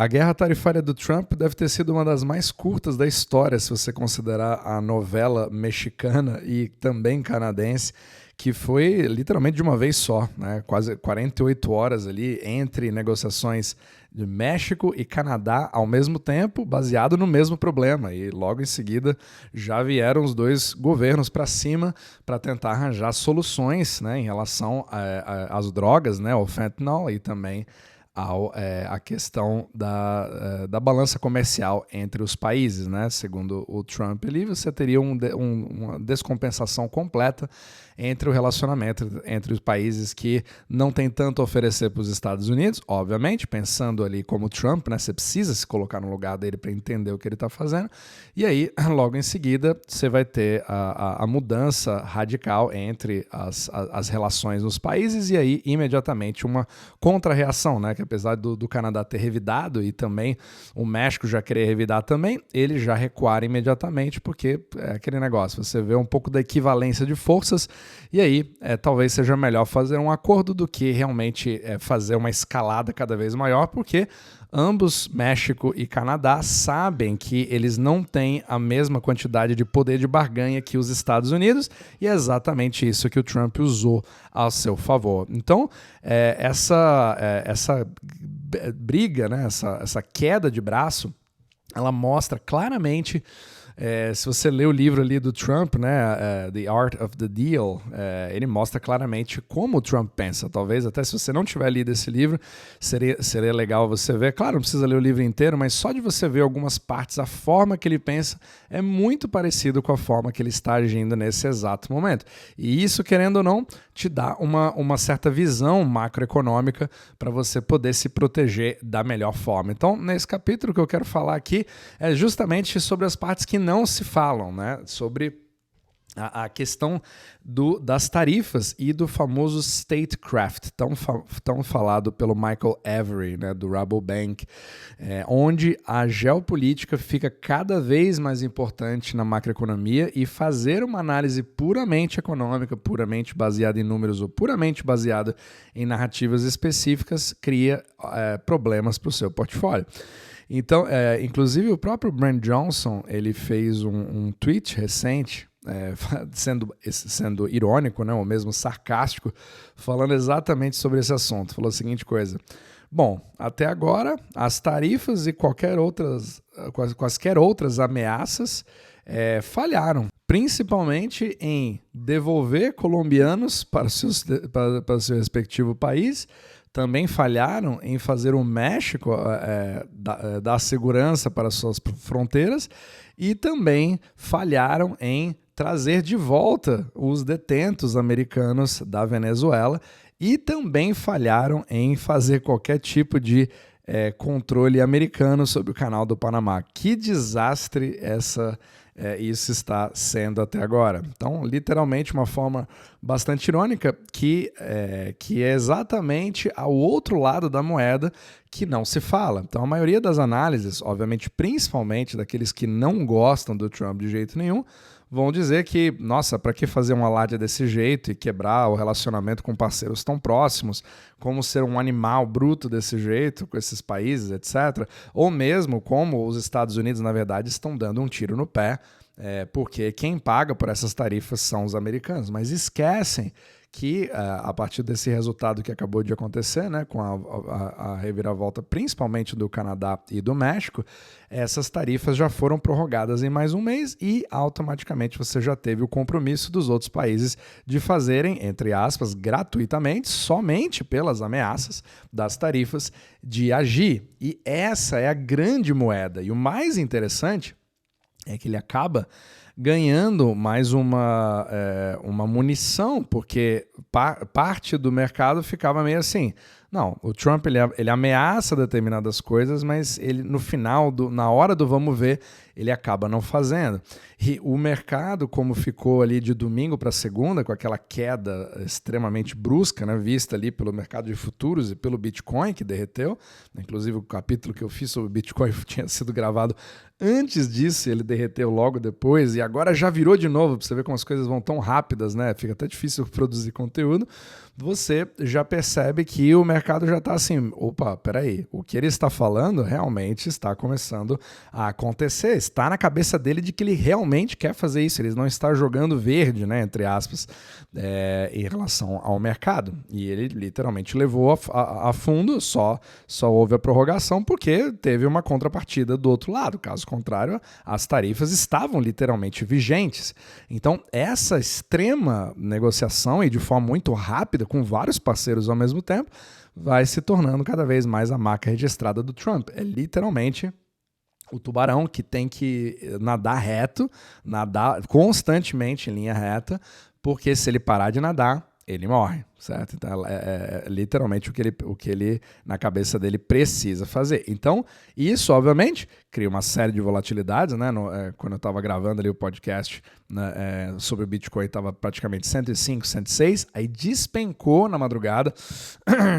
A guerra tarifária do Trump deve ter sido uma das mais curtas da história, se você considerar a novela mexicana e também canadense, que foi literalmente de uma vez só, né? Quase 48 horas ali entre negociações de México e Canadá ao mesmo tempo, baseado no mesmo problema. E logo em seguida já vieram os dois governos para cima para tentar arranjar soluções, né, em relação às drogas, né, ao fentanyl e também a questão da balança comercial entre os países, né? Segundo o Trump, ali você teria uma descompensação completa entre o relacionamento entre os países que não tem tanto a oferecer para os Estados Unidos, obviamente, pensando ali como Trump, né? Você precisa se colocar no lugar dele para entender o que ele está fazendo, e aí, logo em seguida, você vai ter a mudança radical entre as relações nos países, e aí, imediatamente, uma contra-reação, né? Que apesar do Canadá ter revidado e também o México já querer revidar também, eles já recuaram imediatamente, porque é aquele negócio, você vê um pouco da equivalência de forças, e aí talvez seja melhor fazer um acordo do que realmente fazer uma escalada cada vez maior, porque ambos, México e Canadá, sabem que eles não têm a mesma quantidade de poder de barganha que os Estados Unidos, e é exatamente isso que o Trump usou a seu favor. Então, essa briga, né, essa queda de braço, ela mostra claramente. Se você lê o livro ali do Trump, né, The Art of the Deal, ele mostra claramente como o Trump pensa. Talvez até se você não tiver lido esse livro, seria legal você ver. Claro, não precisa ler o livro inteiro, mas só de você ver algumas partes, a forma que ele pensa é muito parecido com a forma que ele está agindo nesse exato momento. E isso, querendo ou não, te dá uma certa visão macroeconômica para você poder se proteger da melhor forma. Então, nesse capítulo que eu quero falar aqui é justamente sobre as partes que não se falam, né? Sobre a questão das tarifas e do famoso statecraft, tão falado pelo Michael Avery, né, do Rabobank, onde a geopolítica fica cada vez mais importante na macroeconomia, e fazer uma análise puramente econômica, puramente baseada em números ou puramente baseada em narrativas específicas cria problemas para o seu portfólio. Então, inclusive o próprio Brent Johnson, ele fez um tweet recente, sendo irônico, né, ou mesmo sarcástico, falando exatamente sobre esse assunto. Falou a seguinte coisa: bom, até agora as tarifas e quaisquer outras ameaças falharam, principalmente em devolver colombianos para o seu respectivo país. Também falharam em fazer o México dar segurança para suas fronteiras, e também falharam em trazer de volta os detentos americanos da Venezuela, e também falharam em fazer qualquer tipo de controle americano sobre o Canal do Panamá. Que desastre isso está sendo até agora. Então, literalmente, uma forma bastante irônica que é exatamente ao outro lado da moeda que não se fala. Então, a maioria das análises, obviamente, principalmente daqueles que não gostam do Trump de jeito nenhum, vão dizer que, nossa, para que fazer uma alarde desse jeito e quebrar o relacionamento com parceiros tão próximos, como ser um animal bruto desse jeito com esses países, etc. Ou mesmo como os Estados Unidos, na verdade, estão dando um tiro no pé, porque quem paga por essas tarifas são os americanos. Mas esquecem que, a partir desse resultado que acabou de acontecer, né, com a reviravolta principalmente do Canadá e do México, essas tarifas já foram prorrogadas em mais um mês, e automaticamente você já teve o compromisso dos outros países de fazerem, entre aspas, gratuitamente, somente pelas ameaças das tarifas, de agir. E essa é a grande moeda. E o mais interessante é que ele acaba ganhando mais uma munição, porque parte do mercado ficava meio assim, não, o Trump ele ameaça determinadas coisas, mas ele no final, na hora do vamos ver, ele acaba não fazendo. E o mercado, como ficou ali de domingo para segunda, com aquela queda extremamente brusca, né, vista ali pelo mercado de futuros e pelo Bitcoin, que derreteu, inclusive o capítulo que eu fiz sobre o Bitcoin tinha sido gravado antes disso, ele derreteu logo depois, e agora já virou de novo, para você ver como as coisas vão tão rápidas, né? Fica até difícil produzir conteúdo, você já percebe que o mercado já está assim, opa, peraí, o que ele está falando realmente está começando a acontecer, está na cabeça dele de que ele realmente quer fazer isso, ele não está jogando verde, né, entre aspas, em relação ao mercado, e ele literalmente levou a fundo, só houve a prorrogação porque teve uma contrapartida do outro lado, caso contrário, as tarifas estavam literalmente vigentes. Então, essa extrema negociação e de forma muito rápida, com vários parceiros ao mesmo tempo, vai se tornando cada vez mais a marca registrada do Trump. É literalmente o tubarão que tem que nadar reto, nadar constantemente em linha reta, porque se ele parar de nadar, ele morre, certo? Então, é literalmente o que ele, na cabeça dele, precisa fazer. Então, isso, obviamente, cria uma série de volatilidades, né? Quando eu estava gravando ali o podcast, né, sobre o Bitcoin, estava praticamente 105, 106, aí despencou na madrugada,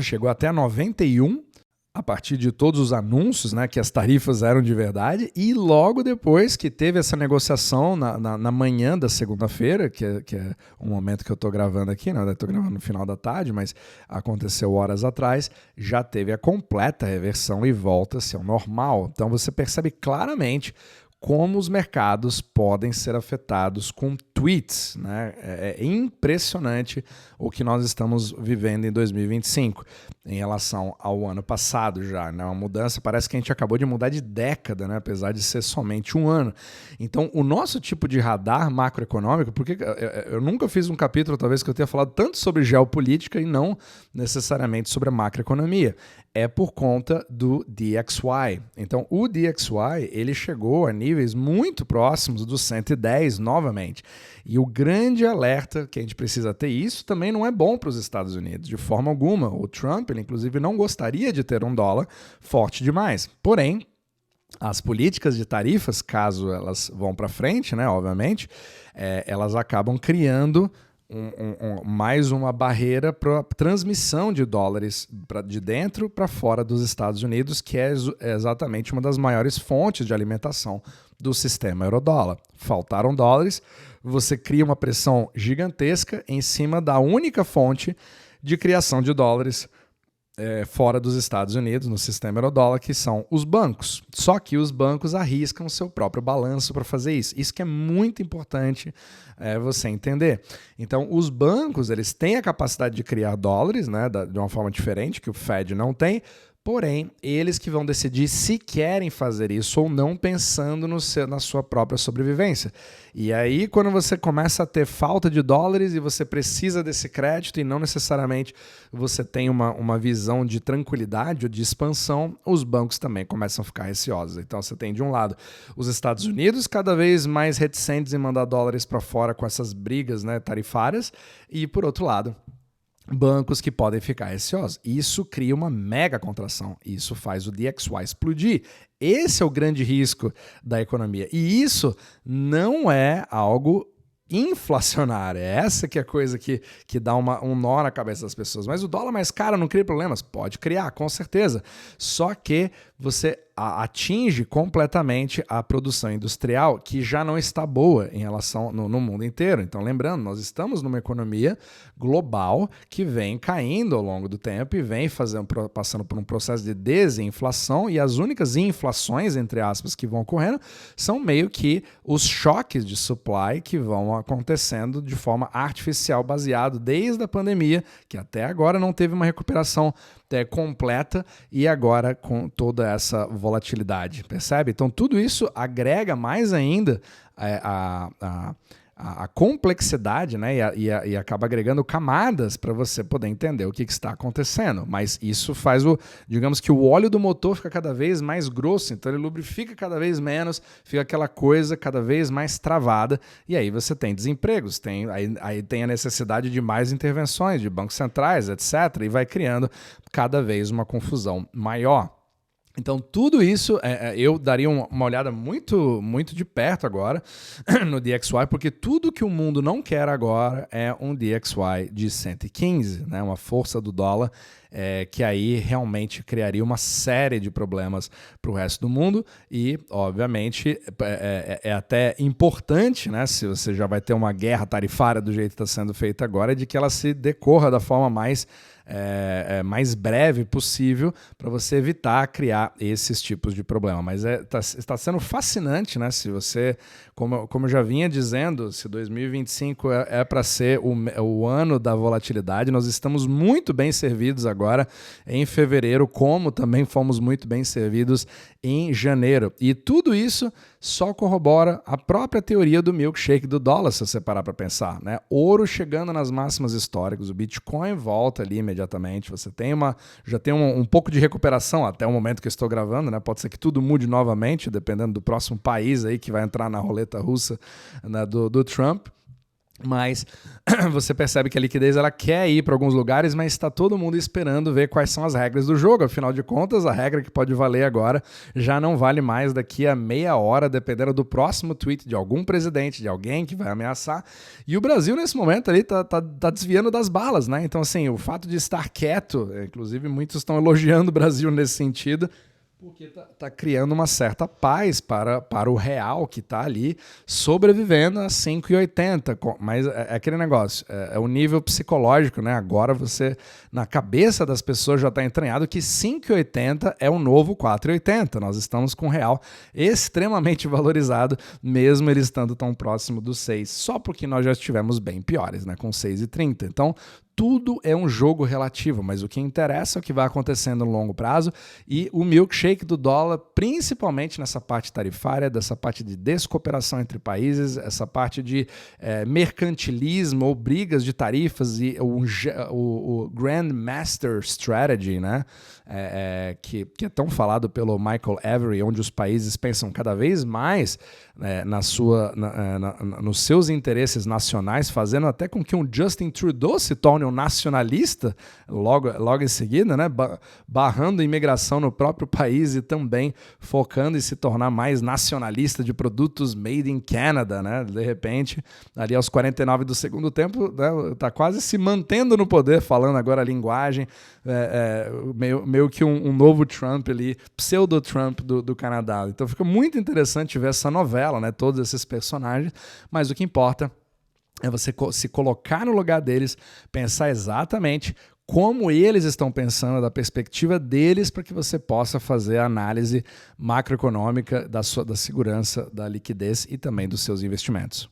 chegou até 91, a partir de todos os anúncios, né, que as tarifas eram de verdade, e logo depois que teve essa negociação na manhã da segunda-feira, que é o momento que eu estou gravando aqui, né, eu estou gravando no final da tarde, mas aconteceu horas atrás, já teve a completa reversão e volta-se ao normal. Então você percebe claramente como os mercados podem ser afetados com tweets, né? É impressionante o que nós estamos vivendo em 2025 em relação ao ano passado já, né? Uma mudança, parece que a gente acabou de mudar de década, né? Apesar de ser somente um ano. Então, o nosso tipo de radar macroeconômico, porque eu nunca fiz um capítulo, talvez, que eu tenha falado tanto sobre geopolítica e não necessariamente sobre a macroeconomia, é por conta do DXY. Então, o DXY, ele chegou a níveis muito próximos dos 110 novamente. E o grande alerta que a gente precisa ter, isso também não é bom para os Estados Unidos, de forma alguma. O Trump, ele inclusive não gostaria de ter um dólar forte demais. Porém, as políticas de tarifas, caso elas vão para frente, né, obviamente, elas acabam criando mais uma barreira para a transmissão de dólares de dentro para fora dos Estados Unidos, que é exatamente uma das maiores fontes de alimentação do sistema eurodólar. Faltaram dólares, você cria uma pressão gigantesca em cima da única fonte de criação de dólares fora dos Estados Unidos, no sistema eurodólar, que são os bancos. Só que os bancos arriscam o seu próprio balanço para fazer isso. Isso que é muito importante você entender. Então, os bancos, eles têm a capacidade de criar dólares, né, de uma forma diferente, que o Fed não tem, porém, eles que vão decidir se querem fazer isso ou não, pensando na sua própria sobrevivência. E aí, quando você começa a ter falta de dólares e você precisa desse crédito e não necessariamente você tem uma visão de tranquilidade ou de expansão, os bancos também começam a ficar receosos. Então, você tem, de um lado, os Estados Unidos cada vez mais reticentes em mandar dólares para fora com essas brigas, né, tarifárias, e, por outro lado, bancos que podem ficar receosos. Isso cria uma mega contração. Isso faz o DXY explodir. Esse é o grande risco da economia. E isso não é algo inflacionário. Essa que é a coisa que dá um nó na cabeça das pessoas. Mas o dólar mais caro não cria problemas? Pode criar, com certeza. Só que você atinge completamente a produção industrial, que já não está boa em relação no mundo inteiro. Então, lembrando, nós estamos numa economia global que vem caindo ao longo do tempo e vem passando por um processo de desinflação, e as únicas inflações, entre aspas, que vão ocorrendo são meio que os choques de supply que vão acontecendo de forma artificial, baseado desde a pandemia, que até agora não teve uma recuperação completa, e agora com toda essa volatilidade, percebe? Então tudo isso agrega mais ainda a complexidade, né? E acaba agregando camadas para você poder entender o que está acontecendo. Mas isso faz digamos que o óleo do motor fica cada vez mais grosso, então ele lubrifica cada vez menos, fica aquela coisa cada vez mais travada, e aí você tem desempregos, aí tem a necessidade de mais intervenções de bancos centrais, etc., e vai criando cada vez uma confusão maior. Então, tudo isso, eu daria uma olhada muito, muito de perto agora no DXY, porque tudo que o mundo não quer agora é um DXY de 115, né? Uma força do dólar, que aí realmente criaria uma série de problemas para o resto do mundo e, obviamente, é até importante, né? Se você já vai ter uma guerra tarifária do jeito que está sendo feita agora, de que ela se decorra da forma mais breve possível para você evitar criar esses tipos de problema. Mas está sendo fascinante, né? Se você, como eu já vinha dizendo, se 2025 é para ser o ano da volatilidade, nós estamos muito bem servidos agora em fevereiro, como também fomos muito bem servidos em janeiro. E tudo isso só corrobora a própria teoria do milkshake do dólar, se você parar para pensar, né? Ouro chegando nas máximas históricas, o Bitcoin volta ali imediatamente, você tem já tem um pouco de recuperação até o momento que eu estou gravando, né? Pode ser que tudo mude novamente, dependendo do próximo país aí que vai entrar na roleta russa, né, do Trump. Mas você percebe que a liquidez ela quer ir para alguns lugares, mas está todo mundo esperando ver quais são as regras do jogo. Afinal de contas, a regra que pode valer agora já não vale mais daqui a meia hora, dependendo do próximo tweet de algum presidente, de alguém que vai ameaçar. E o Brasil, nesse momento, ali tá desviando das balas, né? Então, assim, o fato de estar quieto, inclusive muitos estão elogiando o Brasil nesse sentido, porque tá criando uma certa paz para o real que está ali sobrevivendo a 5,80. Mas é aquele negócio, é o nível psicológico, né? Agora você, na cabeça das pessoas já está entranhado que 5,80 é o novo 4,80. Nós estamos com o real extremamente valorizado, mesmo ele estando tão próximo do 6. Só porque nós já estivemos bem piores, né? Com 6,30. Então, tudo é um jogo relativo, mas o que interessa é o que vai acontecendo no longo prazo e o milkshake do dólar, principalmente nessa parte tarifária, dessa parte de descooperação entre países, essa parte de mercantilismo ou brigas de tarifas e o Grand Master Strategy, né? Que é tão falado pelo Michael Avery, onde os países pensam cada vez mais nos seus interesses nacionais, fazendo até com que um Justin Trudeau se torne um nacionalista logo em seguida, né? Barrando a imigração no próprio país e também focando em se tornar mais nacionalista de produtos made in Canada, né? De repente, ali aos 49 do segundo tempo, né, tá quase se mantendo no poder, falando agora a linguagem, meio que um novo Trump ali, pseudo-Trump do Canadá. Então fica muito interessante ver essa novela, né? Todos esses personagens, mas o que importa é você se colocar no lugar deles, pensar exatamente como eles estão pensando, da perspectiva deles, para que você possa fazer a análise macroeconômica da segurança, da liquidez e também dos seus investimentos.